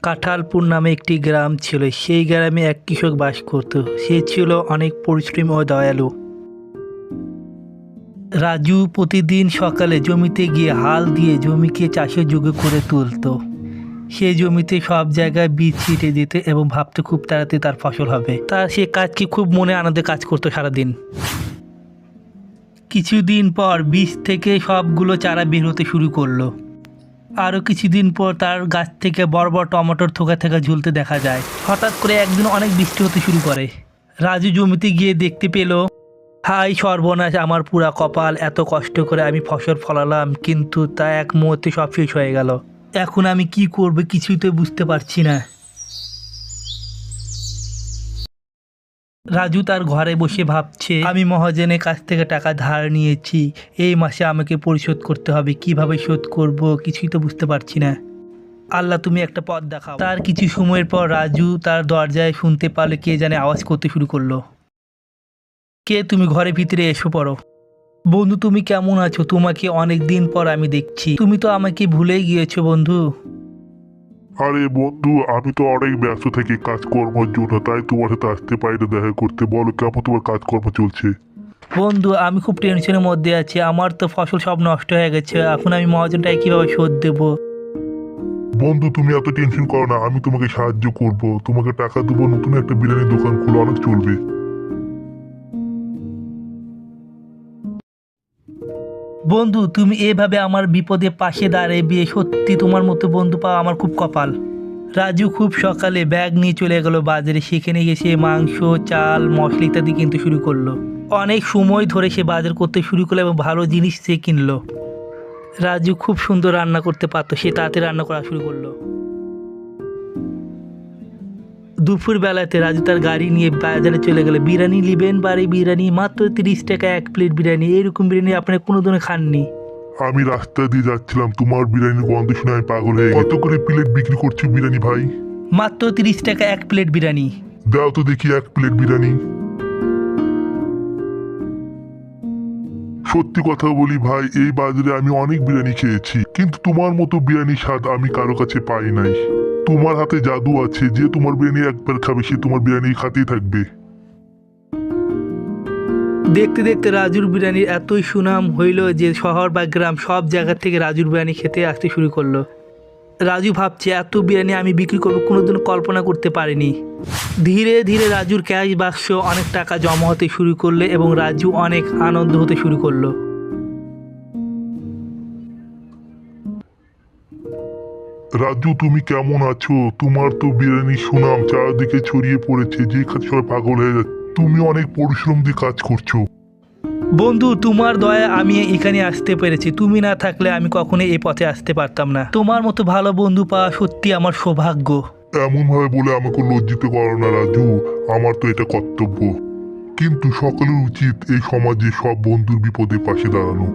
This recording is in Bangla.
কাঁঠালপুর নামে একটি গ্রাম ছিল। সেই গ্রামে এক কৃষক বাস করত। সে ছিল অনেক পরিশ্রমী ও দয়ালু। রাজু প্রতিদিন সকালে জমিতে গিয়ে হাল দিয়ে জমিকে চাষের যোগ্য করে তুলত। সে জমিতে সব জায়গায় বীজ ছিটে দিত এবং ভাবতে খুব তাড়াতাড়ি তার ফসল হবে। তার সে কাজকে খুব মনে আনন্দে কাজ করতো সারাদিন। কিছুদিন পর বীজ থেকে সবগুলো চারা বের হতে শুরু করলো। আরও কিছুদিন পর তার গাছ থেকে বড় বড় টমেটোর থোকা থেকে ঝুলতে দেখা যায়। হঠাৎ করে একদিন অনেক বৃষ্টি হতে শুরু করে। রাজু জমিতে গিয়ে দেখতে পেল, হাই সর্বনাশ, আমার পুরা কপাল! এত কষ্ট করে আমি ফসল ফলালাম, কিন্তু তা এক মুহূর্তে সব শেষ হয়ে গেল। এখন আমি কি করব কিছুই তো বুঝতে পারছি না। রাজু তার ঘরে বসে ভাবছে, আমি মহাজনের কাছ থেকে টাকা ধার নিয়েছি, এই মাসে আমাকে পরিশোধ করতে হবে। কিভাবে শোধ করব কিছুই তো বুঝতে পারছি না। আল্লাহ, তুমি একটা পথ দেখাও। তার কিছু সময়ের পর রাজু তার দরজায় শুনতে পারলো কে জানে আওয়াজ করতে শুরু করলো। কে তুমি? ঘরে ভিতরে এসো পড়ো। বন্ধু, তুমি কেমন আছো? তোমাকে অনেক দিন পর আমি দেখছি। তুমি তো আমাকে ভুলেই গিয়েছো বন্ধু। আরে বন্ধু, আমি তো অনেক ব্যস্ত থাকি কাজকর্মের জন্য, তাই তোমার সাথে আসতে পারি না দেখা করতে। বলো, কেমন তোমার কাজকর্ম চলছে? বন্ধু, আমি খুব টেনশনের মধ্যে আছি। আমার তো ফসল সব নষ্ট হয়ে গেছে। এখন আমি মহাজনটাকে কিভাবে শোধ দেবো? বন্ধু, তুমি এত টেনশন করো না, আমি তোমাকে সাহায্য করব। তোমাকে টাকা দেবো, নতুন একটা বিরিয়ানি দোকান খুলো, অনেক চলবে। বন্ধু, তুমি এভাবে আমার বিপদে পাশে দাঁড়াবে, সত্যি তোমার মতো বন্ধু পাওয়া আমার খুব কপাল। রাজু খুব সকালে ব্যাগ নিয়ে চলে গেল বাজারে। সেখানে গিয়ে সে মাংস, চাল, মশলা ইত্যাদি কিনতে শুরু করলো। অনেক সময় ধরে সে বাজার করতে শুরু করলো এবং ভালো জিনিস সে কিনলো। রাজু খুব সুন্দর রান্না করতে পারতো। সে তাড়াতাড়ি রান্না করা শুরু করলো। দুপুর বেলাতে রাজু তার গাড়ি নিয়ে বাজারে চলে গেল। বিরিয়ানি নেবেন? বাড়ি বিরিয়ানি মাত্র 30 টাকা এক প্লেট বিরিয়ানি। এরকম বিরিয়ানি আপনি কোনো দিনও খাননি। আমি রাস্তা দিয়ে যাচ্ছিলাম, তোমার বিরিয়ানির গন্ধ শুনে আমি পাগল হয়ে গেছি। কত করে প্লেট বিক্রি করছো বিরিয়ানি ভাই? মাত্র 30 টাকা এক প্লেট বিরিয়ানি। দাও তো দেখি এক প্লেট বিরিয়ানি। সত্যি কথা বলি ভাই, এই বাজারে আমি অনেক বিরিয়ানি খেয়েছি, কিন্তু তোমার মতো বিরিয়ানি স্বাদ আমি কারো কাছে পাই নাই। তোমার হাতে জাদু আছে, যে তোমার বিরিয়ানি একবার খাবে সে তোমার বিরিয়ানি খাতেই থাকবে। দেখতে দেখতে রাজুর বিরিয়ানির এতই সুনাম হইল যে শহর বা গ্রাম সব জায়গা থেকে রাজুর বিরিয়ানি খেতে আসতে শুরু করলো। রাজু ভাবছে, এত বিরিয়ানি আমি বিক্রি করবো কোনোদিন কল্পনা করতে পারিনি। ধীরে ধীরে রাজুর ক্যাশ বাক্স অনেক টাকা জমা হতে শুরু করলো এবং রাজু অনেক আনন্দ হতে শুরু করলো। রাজু, তুমি কেমন আছো? তোমার তো বিরিয়ানির সুনাম চারদিকে ছড়িয়ে পড়েছে, যে খাচ্ছে সবাই পাগল হয়ে যাচ্ছে। তুমি অনেক পরিশ্রম দিয়ে কাজ করছো। বন্ধু, তোমার দয়া আমি এখানে আসতে পেরেছি। তুমি না থাকলে আমি কখনো এই পথে আসতে পারতাম না। তোমার মতো ভালো বন্ধু পাওয়া সত্যি আমার সৌভাগ্য। এমন ভাবে বলে আমাকে লজ্জিত করো না রাজু, আমার তো এটা কর্তব্য। কিন্তু সকলের উচিত এই সমাজে সব বন্ধুর বিপদে পাশে দাঁড়ানো।